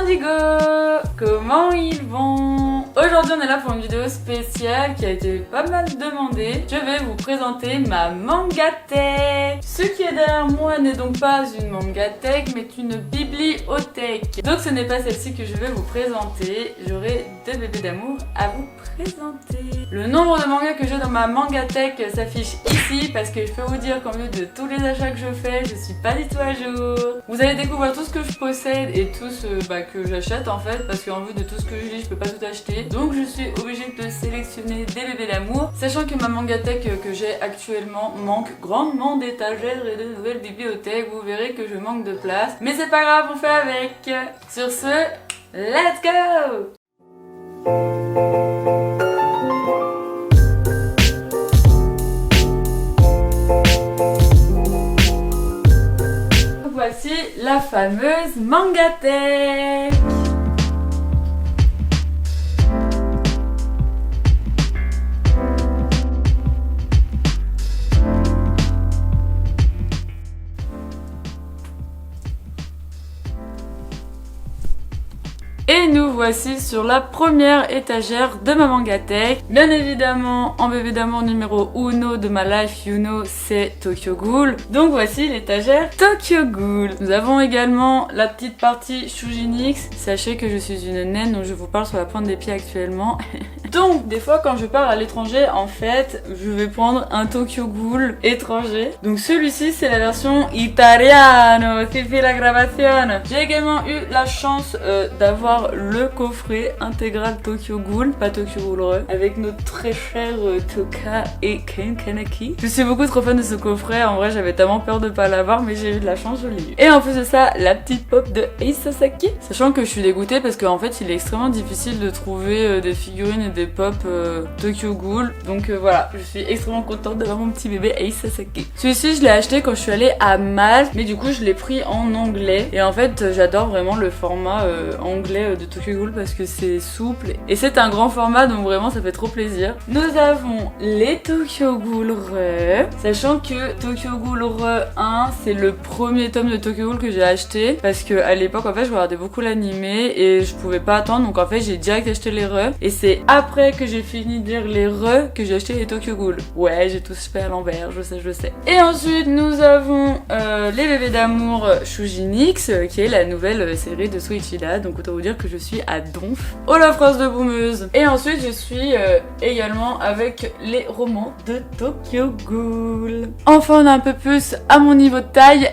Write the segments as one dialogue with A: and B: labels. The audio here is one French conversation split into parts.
A: Indigo! Comment ils vont? Aujourd'hui on est là pour une vidéo spéciale qui a été pas mal demandée. Je vais vous présenter ma mangathèque. Ce qui est derrière moi n'est donc pas une mangathèque mais une bibliothèque. Donc ce n'est pas celle-ci que je vais vous présenter. J'aurai deux bébés d'amour à vous présenter. Le nombre de mangas que j'ai dans ma mangathèque s'affiche ici parce que je peux vous dire qu'en vue de tous les achats que je fais, je suis pas du tout à jour. Vous allez découvrir tout ce que je possède et tout ce que j'achète en fait, parce qu'en vue de tout ce que je lis, je peux pas tout acheter. Donc je suis obligée de sélectionner des bébés d'amour, sachant que ma mangathèque que j'ai actuellement manque grandement d'étagères et de nouvelles bibliothèques. Vous verrez que je manque de place, mais c'est pas grave, on fait avec. Sur ce, let's go! Voici la fameuse mangathèque. Et nous voici sur la première étagère de ma mangathèque. Bien évidemment, en bébé d'amour numéro 1 de ma life, you know, c'est Tokyo Ghoul. Donc voici l'étagère Tokyo Ghoul. Nous avons également la petite partie Shujinix. Sachez que je suis une naine, donc je vous parle sur la pointe des pieds actuellement. Donc des fois quand je pars à l'étranger, en fait, je vais prendre un Tokyo Ghoul étranger. Donc celui-ci c'est la version italiano, Fifi la gravazione. J'ai également eu la chance d'avoir le coffret intégral Tokyo Ghoul, pas Tokyo Ghoul Re, avec notre très cher Toka et Ken Kaneki. Je suis beaucoup trop fan de ce coffret, en vrai j'avais tellement peur de pas l'avoir, mais j'ai eu de la chance, je l'ai eu. Et en plus de ça, la petite pop de Ace Sasaki, sachant que je suis dégoûtée parce qu'en fait il est extrêmement difficile de trouver des figurines et des pop Tokyo Ghoul, donc voilà, je suis extrêmement contente d'avoir mon petit bébé Ace Sasaki. Celui-ci je l'ai acheté quand je suis allée à Malte, mais du coup je l'ai pris en anglais, et en fait j'adore vraiment le format anglais de Tokyo Ghoul parce que c'est souple et c'est un grand format, donc vraiment ça fait trop plaisir. Nous avons les Tokyo Ghoul Re, sachant que Tokyo Ghoul Re 1 c'est le premier tome de Tokyo Ghoul que j'ai acheté parce que à l'époque en fait je regardais beaucoup l'animé et je pouvais pas attendre, donc en fait j'ai direct acheté les Re, et c'est après que j'ai fini de lire les Re que j'ai acheté les Tokyo Ghoul. Ouais, j'ai tout fait à l'envers, je sais. Et ensuite nous avons les bébés d'amour Shujinix qui est la nouvelle série de Suichida, donc autant vous dire que je suis à donf. Oh la phrase de boumeuse. Et ensuite je suis également avec les romans de Tokyo Ghoul. Enfin on a un peu plus à mon niveau de taille.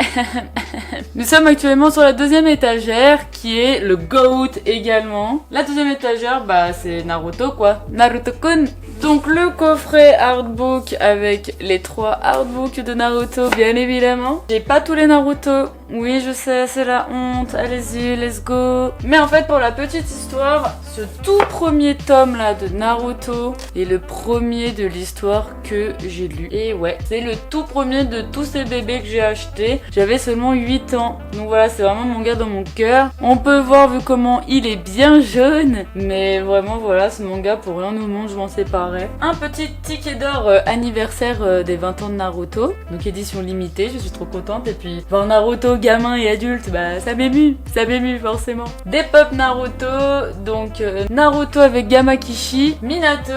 A: Nous sommes actuellement sur la deuxième étagère qui est le GOAT également. La deuxième étagère c'est Naruto quoi. Naruto-kun. Donc le coffret artbook avec les 3 artbooks de Naruto bien évidemment. J'ai pas tous les Naruto. Oui je sais, c'est la honte. Allez-y, let's go. Mais en fait pour la petite histoire, ce tout premier tome là de Naruto est le premier de l'histoire que j'ai lu. Et ouais, c'est le tout premier de tous ces bébés que j'ai acheté. J'avais seulement 8 ans. Donc voilà, c'est vraiment mon gars dans mon cœur. On peut voir vu comment il est bien jaune. Mais vraiment voilà, ce manga pour rien au monde je m'en séparais. Un petit ticket d'or anniversaire des 20 ans de Naruto. Donc édition limitée, je suis trop contente. Et puis voir Naruto gamin et adulte, ça m'émue forcément. Des pop Naruto, donc Naruto avec Gamakishi, Minato,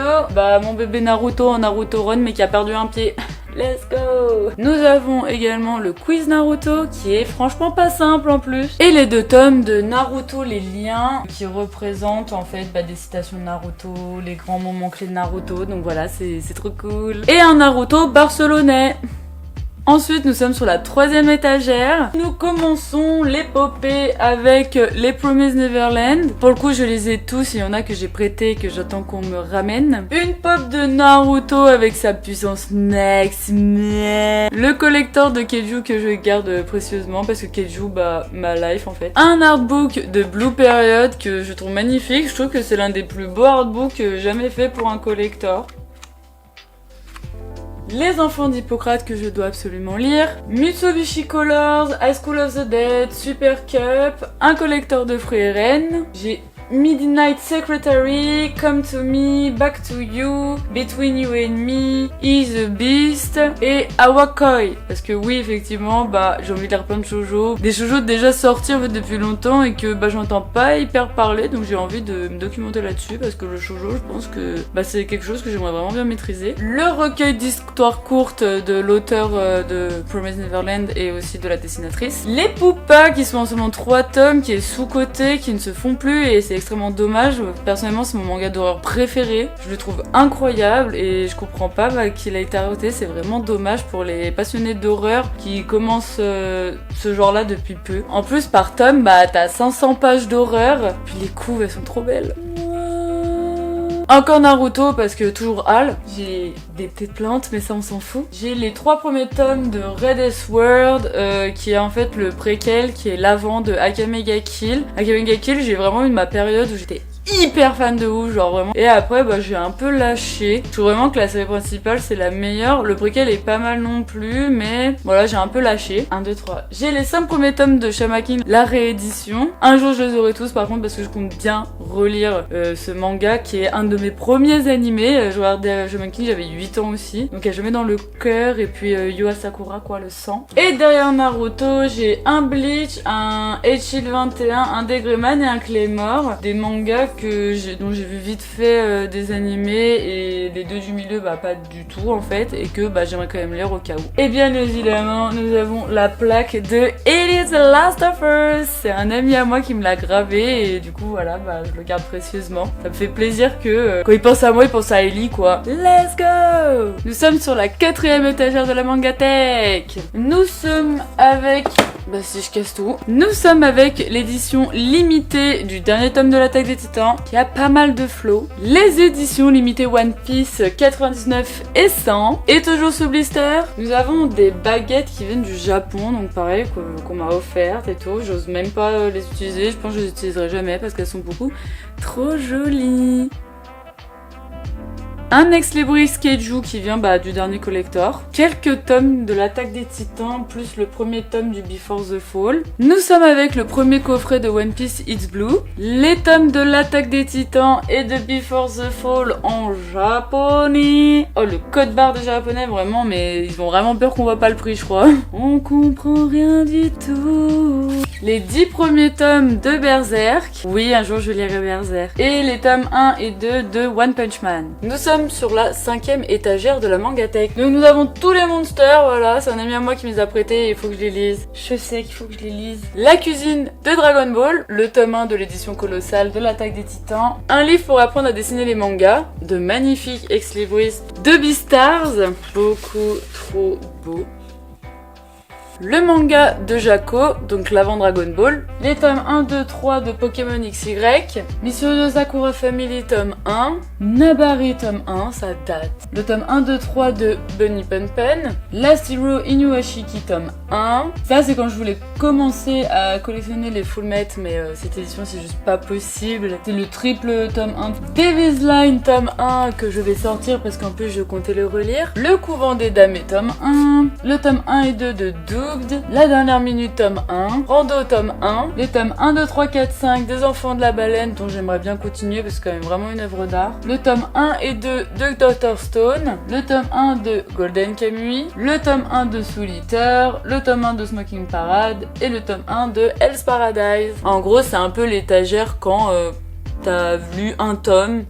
A: mon bébé Naruto en Naruto Run mais qui a perdu un pied. Let's go! Nous avons également le quiz Naruto qui est franchement pas simple en plus. Et les 2 tomes de Naruto les liens qui représentent en fait des citations de Naruto, les grands moments clés de Naruto. Donc voilà, c'est trop cool. Et un Naruto barcelonais. Ensuite, nous sommes sur la 3e étagère. Nous commençons l'épopée avec les Promised Neverland. Pour le coup, je les ai tous. Il y en a que j'ai prêté et que j'attends qu'on me ramène. Une pop de Naruto avec sa puissance next. Le collector de Keiju que je garde précieusement parce que Keiju, ma life en fait. Un artbook de Blue Period que je trouve magnifique. Je trouve que c'est l'un des plus beaux artbooks jamais fait pour un collector. Les enfants d'Hippocrate que je dois absolument lire, Mitsubishi Colors, High School of the Dead, Super Cup, un collector de Free Ren. J'ai Midnight Secretary, Come to Me, Back to You, Between You and Me, Is a Beast et Awakoi. Parce que oui, effectivement, bah j'ai envie de lire plein de shoujo. Des shoujo déjà sortis en fait depuis longtemps et que bah j'entends pas hyper parler, donc j'ai envie de me documenter là-dessus parce que le shoujo, je pense que bah c'est quelque chose que j'aimerais vraiment bien maîtriser. Le recueil d'histoires courtes de l'auteur de Promised Neverland et aussi de la dessinatrice. Les Poupas qui sont en seulement 3 tomes, qui est sous-coté, qui ne se font plus et c'est extrêmement dommage. Personnellement, c'est mon manga d'horreur préféré. Je le trouve incroyable et je comprends pas qu'il a été arrêté. C'est vraiment dommage pour les passionnés d'horreur qui commencent ce genre-là depuis peu. En plus, par tome, bah t'as 500 pages d'horreur. Puis les couves, elles sont trop belles. Encore Naruto parce que toujours Hal. J'ai des petites plantes mais ça on s'en fout. J'ai les 3 premiers tomes de Red S-World qui est en fait le préquel qui est l'avant de Akame ga Kill. Akame ga Kill, j'ai vraiment eu ma période où j'étais hyper fan de ouf, genre vraiment. Et après bah j'ai un peu lâché. Je trouve vraiment que la série principale c'est la meilleure. Le préquel est pas mal non plus, mais voilà, j'ai un peu lâché. 1, 2, 3. J'ai les 5 premiers tomes de Shamakin, la réédition. Un jour je les aurai tous par contre parce que je compte bien relire ce manga qui est un de mes premiers animés. Je regardais Shamakin, j'avais 8 ans aussi. Donc je mets dans le cœur et puis Yu Asakura quoi, le sang. Et derrière Naruto, j'ai un Bleach, un H.Shield 21, un Degreman et un Claymore. Des mangas dont j'ai vu vite fait des animés et les deux du milieu bah pas du tout en fait et que bah j'aimerais quand même lire au cas où. Et bien évidemment nous avons la plaque de It is the Last of Us. C'est un ami à moi qui me l'a gravé et du coup voilà bah je le garde précieusement. Ça me fait plaisir que quand il pense à moi il pense à Ellie quoi. Let's go. Nous sommes sur la 4e étagère de la Mangatech. Nous sommes avec... Bah si je casse tout. Nous sommes avec l'édition limitée du dernier tome de l'Attaque des Titans qui a pas mal de flow. Les éditions limitées One Piece 99 et 100. Et toujours sous blister, nous avons des baguettes qui viennent du Japon, donc pareil qu'on m'a offertes et tout. J'ose même pas les utiliser, je pense que je les utiliserai jamais parce qu'elles sont beaucoup trop jolies. Un ex libris Keiju qui vient du dernier collector. Quelques tomes de l'Attaque des Titans, plus le premier tome du Before the Fall. Nous sommes avec le premier coffret de One Piece It's Blue. Les tomes de l'Attaque des Titans et de Before the Fall en japonais. Oh, le code barre de japonais, vraiment, mais ils ont vraiment peur qu'on voit pas le prix, je crois. On comprend rien du tout. Les 10 premiers tomes de Berserk. Oui, un jour je lirai Berserk. Et les tomes 1 et 2 de One Punch Man. Nous sommes sur la 5e étagère de la Mangatech. Donc nous avons tous les monsters, voilà, c'est un ami à moi qui me les a prêtés et il faut que je les lise. Je sais qu'il faut que je les lise. La cuisine de Dragon Ball, le tome 1 de l'édition colossale de l'Attaque des Titans, un livre pour apprendre à dessiner les mangas, de magnifiques ex-libristes de Beastars, beaucoup trop beau. Le manga de Jaco, donc l'avant Dragon Ball, les tomes 1, 2, 3 de Pokémon XY, Misono Sakura Family tome 1, Nabari tome 1, ça date, le tome 1, 2, 3 de Bunny Pen Pen, Last Hero Inuashiki tome 1, ça c'est quand je voulais commencer à collectionner les Fullmetal, mais cette édition c'est juste pas possible, c'est le triple tome 1, Devil's Line tome 1 que je vais sortir parce qu'en plus je comptais le relire, le Couvent des Dames tome 1, le tome 1 et 2 de La dernière minute tome 1, Rando tome 1, les tomes 1, 2, 3, 4, 5 des Enfants de la Baleine dont j'aimerais bien continuer parce que c'est quand même vraiment une œuvre d'art, le tome 1 et 2 de Dr Stone, le tome 1 de Golden Kamuy, le tome 1 de Soul Eater, le tome 1 de Smoking Parade et le tome 1 de Hell's Paradise. En gros c'est un peu l'étagère quand t'as lu un tome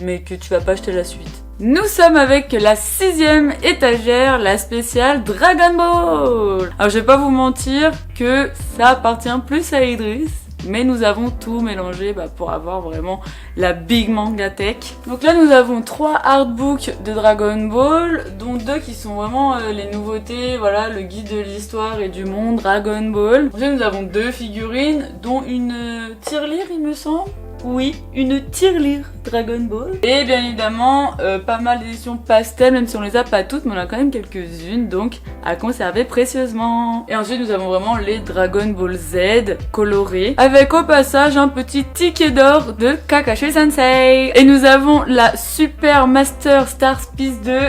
A: mais que tu vas pas acheter la suite. Nous sommes avec la 6e étagère, la spéciale Dragon Ball. Alors je vais pas vous mentir que ça appartient plus à Idriss, mais nous avons tout mélangé pour avoir vraiment la big Mangatech. Donc là nous avons 3 artbooks de Dragon Ball, dont 2 qui sont vraiment les nouveautés, voilà, le guide de l'histoire et du monde Dragon Ball. Ensuite nous avons 2 figurines, dont une tirelire il me semble. Oui, une tirelire Dragon Ball. Et bien évidemment, pas mal d'éditions pastel, même si on les a pas toutes, mais on a quand même quelques-unes, donc à conserver précieusement. Et ensuite, nous avons vraiment les Dragon Ball Z colorés, avec au passage un petit ticket d'or de Kakashi Sensei. Et nous avons la Super Master Star Piece de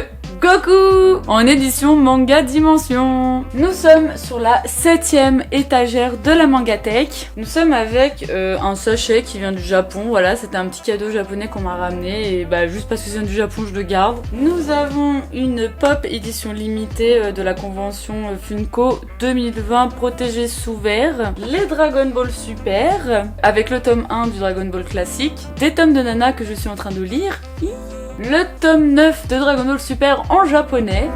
A: Goku en édition manga dimension. Nous sommes sur la 7e étagère de la mangatech. Nous sommes avec un sachet qui vient du Japon, voilà, c'était un petit cadeau japonais qu'on m'a ramené et bah juste parce que c'est du Japon je le garde. Nous avons une pop édition limitée de la convention Funko 2020 protégée sous verre, les Dragon Ball Super avec le tome 1 du Dragon Ball classique, des tomes de Nana que je suis en train de lire, le tome 9 de Dragon Ball Super en japonais,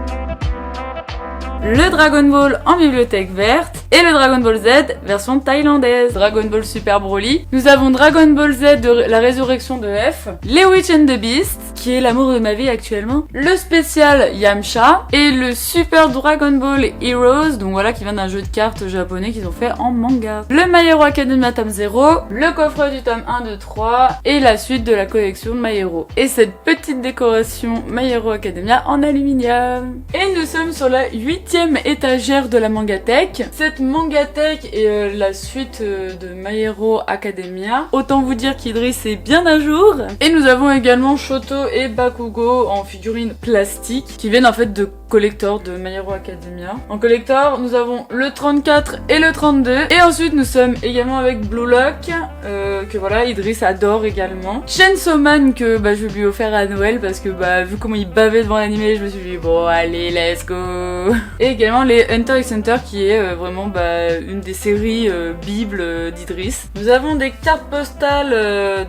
A: le Dragon Ball en bibliothèque verte et le Dragon Ball Z version thaïlandaise. Dragon Ball Super Broly. Nous avons Dragon Ball Z de la résurrection de F, les Witch and the Beast, qui est l'amour de ma vie actuellement, le spécial Yamcha et le Super Dragon Ball Heroes, donc voilà, qui vient d'un jeu de cartes japonais qu'ils ont fait en manga. Le My Hero Academia tome 0, le coffret du tome 1, 2, 3 et la suite de la collection de My Hero. Et cette petite décoration My Hero Academia en aluminium. Et nous sommes sur la 8e étagère de la mangatech. Cette mangatech est la suite de My Hero Academia. Autant vous dire qu'Idris est bien à jour. Et nous avons également Shoto et Bakugo en figurines plastiques qui viennent en fait de collector de My Hero Academia. En collector, nous avons le 34 et le 32. Et ensuite, nous sommes également avec Blue Lock, que voilà, Idris adore également. Chainsaw Man, que bah, je lui ai offert à Noël parce que bah, vu comment il bavait devant l'animé, je me suis dit bon, allez, let's go. Et également les Hunter x Hunter, qui est vraiment bah, une des séries bibles d'Idris. Nous avons des cartes postales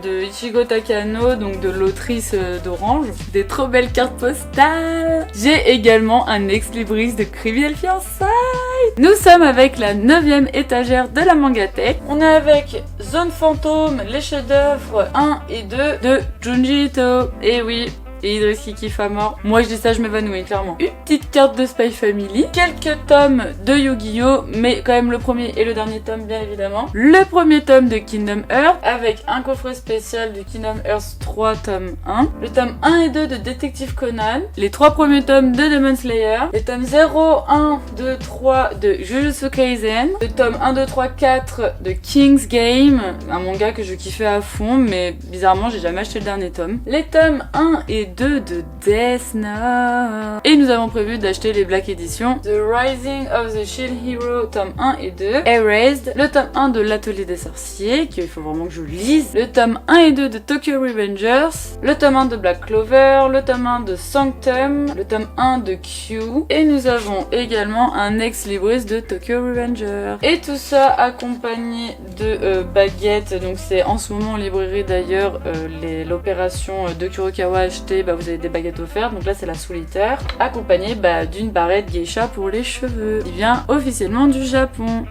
A: de Ichigo Takano, donc de l'autrice d'Orange. Des trop belles cartes postales. J'ai également un ex-libris de Criminal Fiançailles. Nous sommes avec la 9e étagère de la mangatech. On est avec Zone Fantôme, les chefs-d'œuvre 1 et 2 de Junji Ito. Et oui, et Idris qui kiffe à mort. Moi je dis ça, je m'évanouis clairement. Une petite carte de Spy Family, quelques tomes de Yu-Gi-Oh, mais quand même le premier et le dernier tome bien évidemment. Le premier tome de Kingdom Hearts avec un coffret spécial de Kingdom Hearts 3 tome 1, le tome 1 et 2 de Détective Conan, les 3 premiers tomes de Demon Slayer, les tomes 0, 1, 2, 3 de Jujutsu Kaisen, le tome 1, 2, 3, 4 de King's Game, un manga que je kiffais à fond mais bizarrement j'ai jamais acheté le dernier tome, les tomes 1 et 2 de Death Note. Et nous avons prévu d'acheter les Black Editions The Rising of the Shield Hero tome 1 et 2, Erased, le tome 1 de l'Atelier des Sorciers, qu'il faut vraiment que je lise, le tome 1 et 2 de Tokyo Revengers, le tome 1 de Black Clover, le tome 1 de Sanctum, le tome 1 de Q, et nous avons également un ex-libris de Tokyo Revengers. Et tout ça accompagné de baguettes, donc c'est en ce moment en librairie d'ailleurs l'opération de Kurokawa achetée, bah, vous avez des baguettes offertes, donc là c'est la solitaire, accompagnée bah, d'une barrette geisha pour les cheveux, qui vient officiellement du Japon.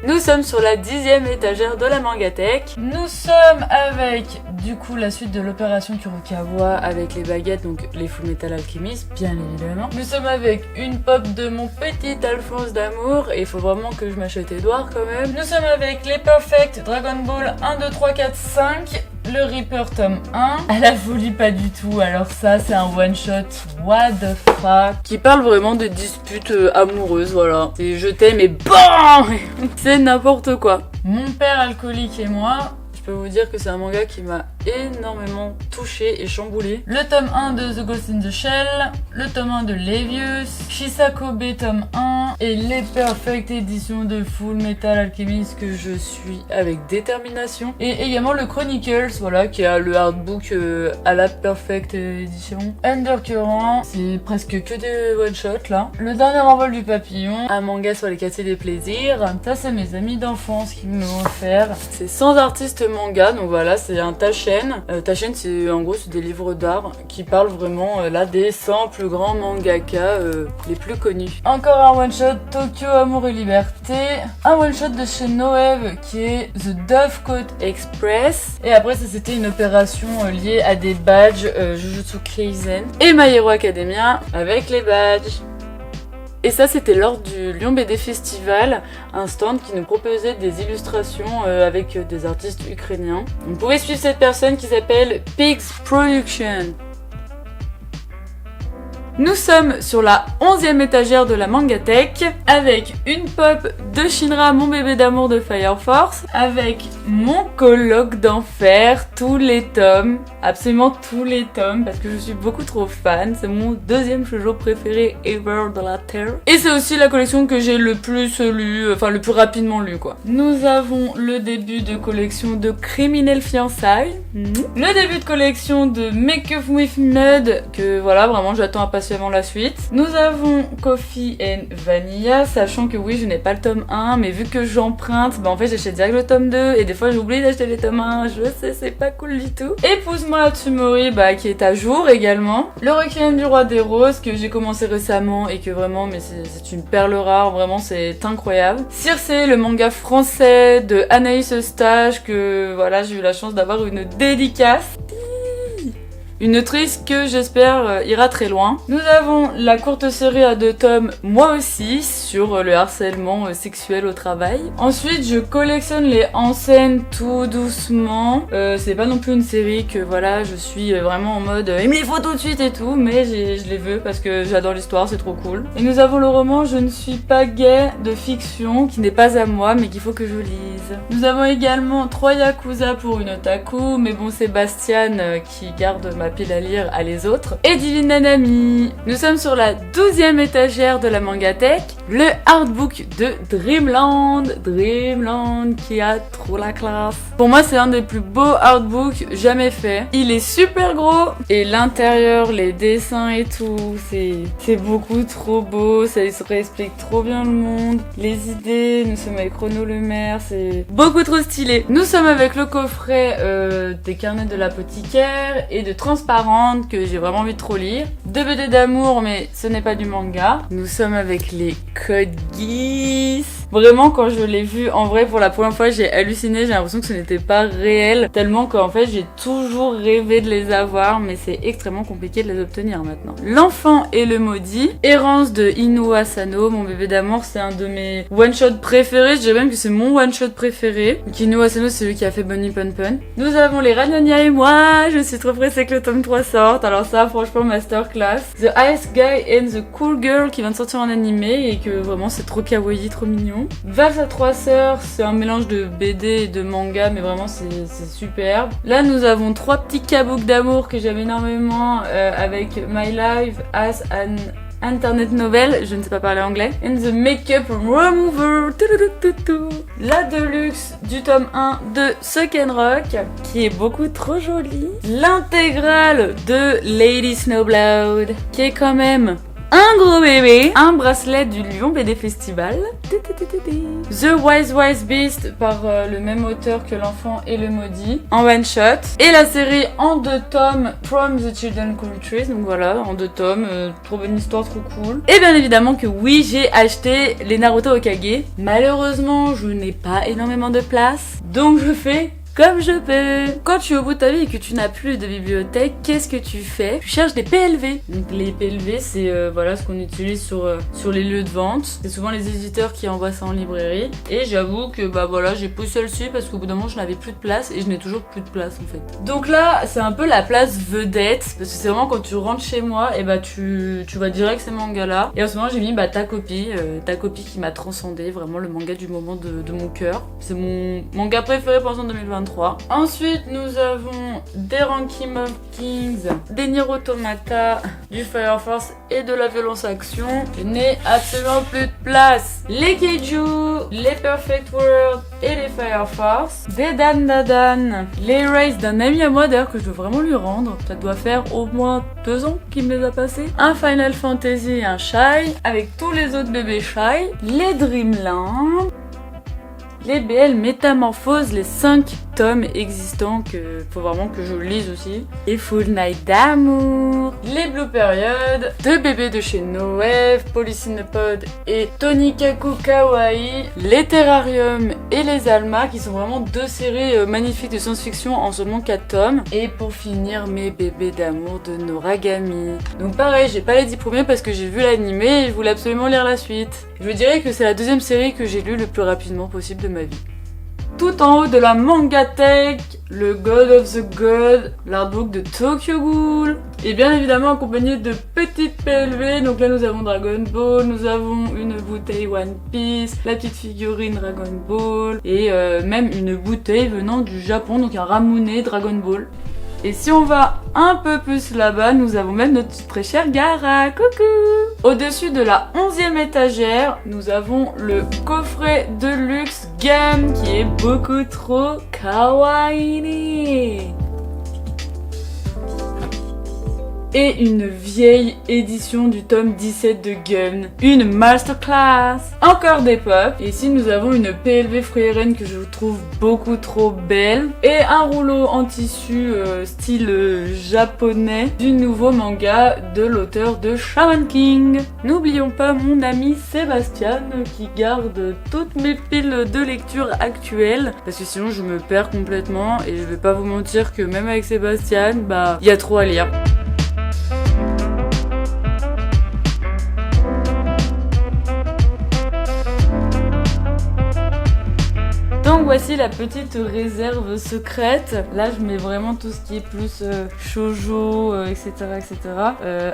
A: Nous sommes sur la 10e étagère de la mangatech. Nous sommes avec du coup la suite de l'opération Kurokawa avec les baguettes, donc les Full Metal Alchemist bien évidemment. Nous sommes avec une pop de mon petit Alphonse d'amour et il faut vraiment que je m'achète Edouard quand même. Nous sommes avec les Perfect Dragon Ball 1, 2, 3, 4, 5. Le Reaper tome 1. Elle a voulu pas du tout, alors ça c'est un one shot, what the fuck, qui parle vraiment des disputes amoureuses, voilà. C'est je t'aime et BAM c'est n'importe quoi. Mon père alcoolique et moi, je peux vous dire que c'est un manga qui m'a énormément touché et chamboulé. Le tome 1 de The Ghost in the Shell, le tome 1 de Levius, Shisakobe tome 1 et les Perfect éditions de Full Metal Alchemist que je suis avec détermination. Et également le Chronicles, voilà, qui a le hardbook à la Perfect édition. Undercurrent, c'est presque que des one-shots là. Le dernier envol du papillon, un manga sur les quartiers des plaisirs. Ça c'est mes amis d'enfance qui me l'ont offert. C'est sans artiste manga, donc voilà, c'est un Taschen. Taschen, c'est en gros c'est des livres d'art qui parlent vraiment là des 100 plus grands mangaka les plus connus. Encore un one shot Tokyo Amour et Liberté, un one shot de chez Noev qui est The Dovecoat Express, et après ça c'était une opération liée à des badges Jujutsu Kaisen et My Hero Academia avec les badges. Et ça c'était lors du Lyon BD Festival, un stand qui nous proposait des illustrations avec des artistes ukrainiens. Vous pouvez suivre cette personne qui s'appelle Pigs Production. Nous sommes sur la 11e étagère de la Mangatech avec une pop de Shinra, mon bébé d'amour de Fire Force, avec mon colloque d'enfer, tous les tomes, absolument tous les tomes, parce que je suis beaucoup trop fan, c'est mon deuxième shoujo préféré ever de la Terre. Et c'est aussi la collection que j'ai le plus lu, enfin le plus rapidement lu quoi. Nous avons le début de collection de Criminel Fiançailles, le début de collection de Make Up With Mud, que voilà, vraiment j'attends impatiemment la suite. Nous avons Coffee and Vanilla, sachant que oui, je n'ai pas le tome 1, mais vu que j'emprunte, bah en fait j'achète direct le tome 2, et des fois j'oublie d'acheter les tomes 1, je sais, c'est pas cool du tout. Épouse-moi Atsumori, bah qui est à jour également. Le Requiem du Roi des Roses, que j'ai commencé récemment, et que vraiment, mais c'est une perle rare, vraiment c'est incroyable. Circe, le manga français de Anaïs Eustache, que voilà, j'ai eu la chance d'avoir une dédicace. Une autrice que j'espère ira très loin. Nous avons la courte série à 2 tomes, moi aussi, sur le harcèlement sexuel au travail. Ensuite, je collectionne les en scène tout doucement. C'est pas non plus une série que voilà, je suis vraiment en mode il me les faut tout de suite et tout, mais je les veux parce que j'adore l'histoire, c'est trop cool. Et nous avons le roman Je ne suis pas gay de fiction, qui n'est pas à moi, mais qu'il faut que je lise. Nous avons également 3 Yakuza pour une otaku, mais bon, c'est Bastian qui garde ma pile à lire à les autres. Et Divine Nanami. Nous sommes sur la 12e étagère de la Mangatech, le artbook de Dreamland. Dreamland qui a trop la classe. Pour moi, c'est un des plus beaux artbooks jamais fait. Il est super gros et l'intérieur, les dessins et tout, c'est beaucoup trop beau. Ça explique trop bien le monde. Les idées, nous sommes avec Renaud Lemaire, c'est beaucoup trop stylé. Nous sommes avec le coffret des carnets de l'apothicaire et de Transparente que j'ai vraiment envie de trop lire. 2 BD d'amour, mais ce n'est pas du manga. Nous sommes avec les Code Geass. Vraiment, quand je l'ai vu en vrai pour la première fois, j'ai halluciné, j'ai l'impression que ce n'était pas réel, tellement qu'en fait j'ai toujours rêvé de les avoir, mais c'est extrêmement compliqué de les obtenir maintenant. L'enfant et le maudit, Errance de Inu Asano, mon bébé d'amour, c'est un de mes one-shot préférés, je dirais même que c'est mon one-shot préféré. Inu Asano, c'est celui qui a fait Bunny Pun Pun. Nous avons les Ranania et moi, je suis trop pressée que le tome 3 sorte, alors ça franchement masterclass. The Ice Guy and the Cool Girl qui vient de sortir en animé et que vraiment c'est trop kawaii, trop mignon. Valse à 3 sœurs, c'est un mélange de BD et de manga, mais vraiment c'est superbe. Là nous avons 3 petits kabooks d'amour que j'aime énormément avec My Life as an Internet Novel, je ne sais pas parler anglais, and the Makeup Remover, la deluxe du tome 1 de Suck and Rock, qui est beaucoup trop jolie, l'intégrale de Lady Snowblood, qui est quand même un gros bébé, un bracelet du Lyon BD Festival, The Wise Wise Beast par le même auteur que L'Enfant et le Maudit, en one shot, et la série en 2 tomes From the Children Countries, donc voilà, en 2 tomes, trop bonne histoire, trop cool. Et bien évidemment que oui, j'ai acheté les Naruto Hokage. Malheureusement, je n'ai pas énormément de place, donc je fais comme je peux. Quand tu es au bout de ta vie et que tu n'as plus de bibliothèque, qu'est-ce que tu fais? Tu cherches des PLV. Donc les PLV, c'est voilà ce qu'on utilise sur les lieux de vente. C'est souvent les éditeurs qui envoient ça en librairie. Et j'avoue que bah voilà, j'ai poussé dessus parce qu'au bout d'un moment, je n'avais plus de place et je n'ai toujours plus de place en fait. Donc là, c'est un peu la place vedette parce que c'est vraiment quand tu rentres chez moi et bah tu vas direct ces mangas là. Et en ce moment, j'ai mis bah ta copie qui m'a transcendé, vraiment le manga du moment de mon cœur. C'est mon manga préféré pour l'instant 2023. Ensuite, nous avons des Ranking of Kings, des Nier Automata, du Fire Force et de la Violence Action. Je n'ai absolument plus de place. Les Keiju, les Perfect World et les Fire Force, des Dan Dadan, les Race d'un ami à moi d'ailleurs que je dois vraiment lui rendre. Ça doit faire au moins 2 ans qu'il me les a passés. Un Final Fantasy et un Shy, avec tous les autres bébés Shy, les Dreamland, les BL Métamorphose, les 5 tomes existants que faut vraiment que je lise aussi. Et Full Night d'amour, les Blue Period, 2 bébés de chez Noëv, Polycinepod et Tonikaku Kawaii, les Terrarium et les Alma qui sont vraiment 2 séries magnifiques de science-fiction en seulement 4 tomes. Et pour finir, mes bébés d'amour de Noragami. Donc pareil, j'ai pas les 10 premiers parce que j'ai vu l'animé et je voulais absolument lire la suite. Je dirais que c'est la 2e série que j'ai lue le plus rapidement possible de ma vie. Tout en haut de la Mangatech, le God of the God, l'artbook de Tokyo Ghoul, et bien évidemment accompagné de petites PLV. Donc là nous avons Dragon Ball, nous avons une bouteille One Piece, la petite figurine Dragon Ball, et même une bouteille venant du Japon, donc un Ramune Dragon Ball. Et si on va un peu plus là-bas, nous avons même notre très cher Gaara, coucou! Au-dessus de la 11e étagère, nous avons le coffret de luxe Gum qui est beaucoup trop kawaii. Et une vieille édition du tome 17 de Gun, une masterclass, encore des pop. Et ici nous avons une PLV Frieren que je trouve beaucoup trop belle, et un rouleau en tissu style japonais du nouveau manga de l'auteur de Shaman King. N'oublions pas mon ami Sébastien qui garde toutes mes piles de lecture actuelles, parce que sinon je me perds complètement, et je vais pas vous mentir que même avec Sébastien, bah il y a trop à lire. Donc voici la petite réserve secrète. Là je mets vraiment tout ce qui est plus shoujo, etc.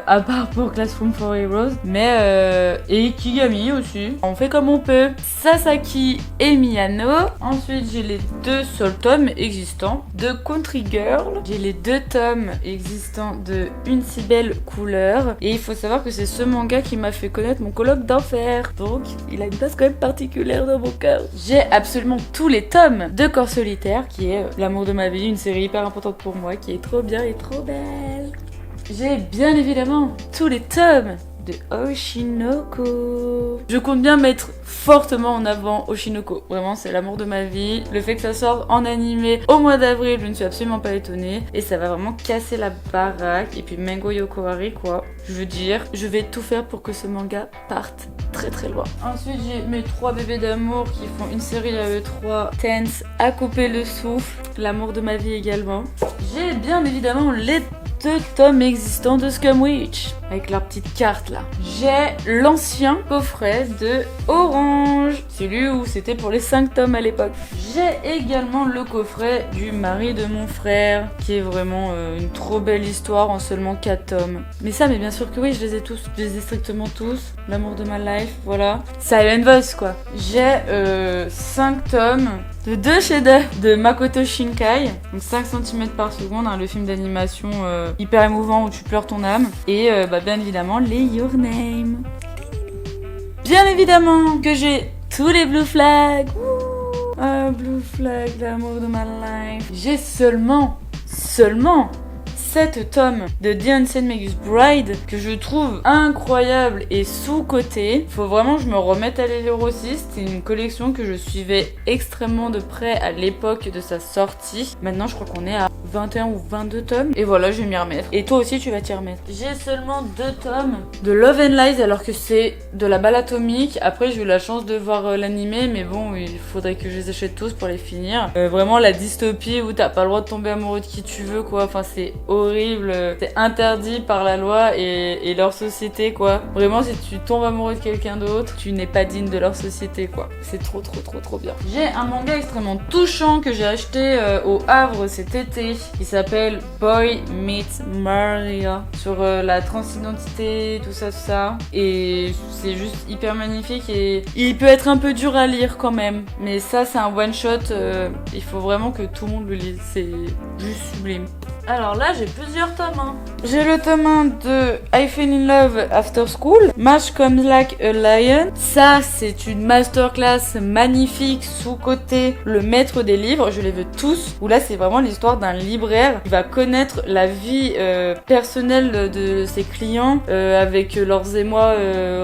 A: À part pour Classroom for Heroes. Mais et Kigami aussi. On fait comme on peut. Sasaki et Miyano. Ensuite j'ai les 2 seuls tomes existants de Country Girl. J'ai les 2 tomes existants de Une si belle couleur. Et il faut savoir que c'est ce manga qui m'a fait connaître mon coloc d'enfer. Donc il a une place quand même particulière dans mon cœur. J'ai absolument tous les tomes de Corps Solitaire, qui est l'amour de ma vie, une série hyper importante pour moi, qui est trop bien et trop belle. J'ai bien évidemment tous les tomes de Oshinoko. Je compte bien mettre fortement en avant Oshinoko. Vraiment, c'est l'amour de ma vie. Le fait que ça sorte en animé au mois d'avril, je ne suis absolument pas étonnée. Et ça va vraiment casser la baraque. Et puis Mango Yokohari, quoi. Je veux dire, je vais tout faire pour que ce manga parte très très loin. Ensuite, j'ai mes 3 bébés d'amour qui font une série à eux 3. Tense, à couper le souffle. L'amour de ma vie également. J'ai bien évidemment les 2 tomes existants de Scum Witch avec leur petite carte là. J'ai l'ancien coffret de Orange, celui où c'était pour les 5 tomes à l'époque. J'ai également le coffret du mari de mon frère, qui est vraiment une trop belle histoire en seulement 4 tomes. Mais ça, mais bien sûr que oui, je les ai tous, je les ai strictement tous. L'amour de ma life, voilà. Silent Voice quoi. J'ai 5 tomes de 2 chefs-d'œuvre de Makoto Shinkai, donc 5 cm par seconde, hein, le film d'animation hyper émouvant où tu pleures ton âme, et bien évidemment les Your Name. Bien évidemment que j'ai tous les Blue Flags. Blue Flag, l'amour de ma life. J'ai seulement 7 tomes de The Unseen Magus Bride que je trouve incroyable et sous-coté. Faut vraiment que je me remette à les lire aussi. C'était une collection que je suivais extrêmement de près à l'époque de sa sortie. Maintenant, je crois qu'on est à 21 ou 22 tomes. Et voilà, je vais m'y remettre. Et toi aussi, tu vas t'y remettre. J'ai seulement 2 tomes de Love and Lies alors que c'est de la balle atomique. Après, j'ai eu la chance de voir l'animé, mais bon, il faudrait que je les achète tous pour les finir. Vraiment, la dystopie où t'as pas le droit de tomber amoureux de qui tu veux, quoi. Enfin, c'est horrible, c'est interdit par la loi et leur société quoi. Vraiment si tu tombes amoureux de quelqu'un d'autre, tu n'es pas digne de leur société quoi. C'est trop bien. J'ai un manga extrêmement touchant que j'ai acheté au Havre cet été qui s'appelle Boy Meets Maria sur la transidentité, tout ça. Et c'est juste hyper magnifique et il peut être un peu dur à lire quand même. Mais ça c'est un one shot, il faut vraiment que tout le monde le lise, c'est juste sublime. Alors là, j'ai plusieurs tomes. Hein. J'ai le tome 1 de I Fell in Love After School, March Comes Like a Lion. Ça, c'est une masterclass magnifique, sous-côté le maître des livres. Je les veux tous. Où là, c'est vraiment l'histoire d'un libraire qui va connaître la vie personnelle de ses clients avec leurs émois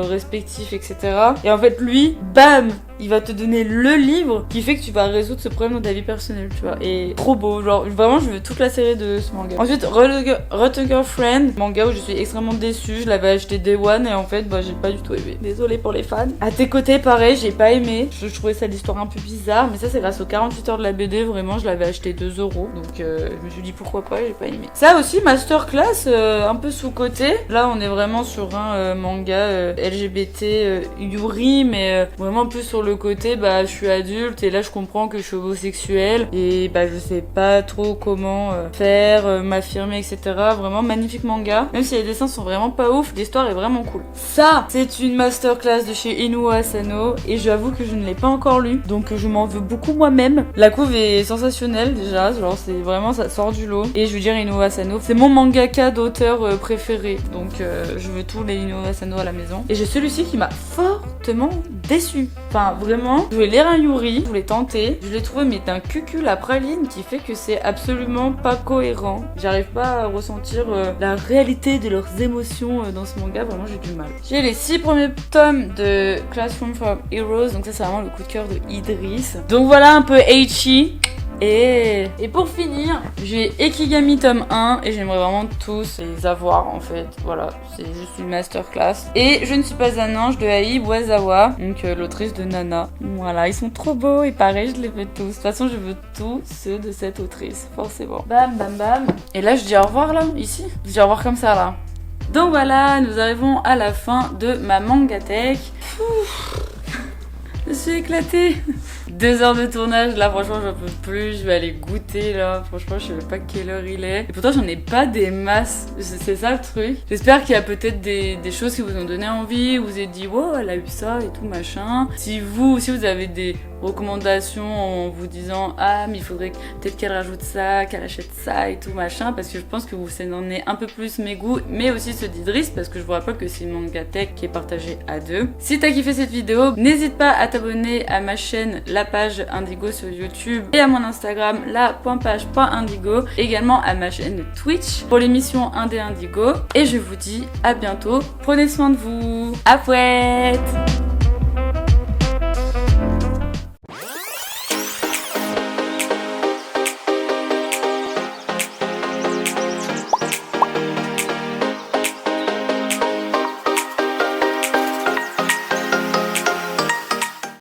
A: respectifs, etc. Et en fait, lui, bam, il va te donner le livre qui fait que tu vas résoudre ce problème dans ta vie personnelle, tu vois. Et trop beau, genre vraiment je veux toute la série de ce manga. Ensuite, Rutger Friend, manga où je suis extrêmement déçue, je l'avais acheté Day One et en fait j'ai pas du tout aimé. Désolée pour les fans. À tes côtés pareil, j'ai pas aimé. Je trouvais ça l'histoire un peu bizarre, mais ça c'est grâce aux 48 heures de la BD, vraiment je l'avais acheté 2€. Donc je me suis dit pourquoi pas, j'ai pas aimé. Ça aussi, masterclass, un peu sous-côté. Là on est vraiment sur un manga LGBT Yuri, mais vraiment plus sur le le côté bah je suis adulte et là je comprends que je suis homosexuelle et bah je sais pas trop comment faire, m'affirmer, etc. Vraiment magnifique manga. Même si les dessins sont vraiment pas ouf, l'histoire est vraiment cool. Ça, c'est une masterclass de chez Inu Asano et j'avoue que je ne l'ai pas encore lu, donc je m'en veux beaucoup moi-même. La couve est sensationnelle déjà, genre c'est vraiment, ça sort du lot. Et je veux dire, Inu Asano, c'est mon mangaka d'auteur préféré, donc je veux tous les Inu Asano à la maison. Et j'ai celui-ci qui m'a fortement déçu. Enfin vraiment, je voulais lire un Yuri, je voulais tenter, je l'ai trouvé mais d'un cucul à praline qui fait que c'est absolument pas cohérent. J'arrive pas à ressentir la réalité de leurs émotions dans ce manga, vraiment j'ai du mal. J'ai les 6 premiers tomes de Classroom for Heroes, donc ça c'est vraiment le coup de cœur de Idriss. Donc voilà un peu Eichi. Et pour finir, j'ai Ekigami tome 1 et j'aimerais vraiment tous les avoir en fait. Voilà, c'est juste une masterclass. Et Je ne suis pas un ange de Ai Wazawa, donc l'autrice de Nana. Voilà, ils sont trop beaux et pareil, je les veux tous. De toute façon, je veux tous ceux de cette autrice, forcément. Bam, bam, bam. Et là, je dis au revoir là, ici. Je dis au revoir comme ça là. Donc voilà, nous arrivons à la fin de ma mangatech. Je suis éclatée. 2 heures de tournage, là franchement j'en peux plus, je vais aller goûter là, franchement je sais même pas quelle heure il est. Et pourtant j'en ai pas des masses, c'est ça le truc. J'espère qu'il y a peut-être des choses qui vous ont donné envie, vous avez dit wow elle a eu ça et tout machin. Si vous avez des recommandations en vous disant ah mais il faudrait peut-être qu'elle rajoute ça, qu'elle achète ça et tout machin, parce que je pense que vous savez un peu plus mes goûts, mais aussi ceux d'Idriss, parce que je vous rappelle que c'est une mangatech qui est partagée à 2. Si t'as kiffé cette vidéo, n'hésite pas à t'abonner à ma chaîne, la page Indigo sur YouTube, et à mon Instagram, la.page.indigo, également à ma chaîne Twitch pour l'émission Indé Indigo, et je vous dis à bientôt, prenez soin de vous, à fouette.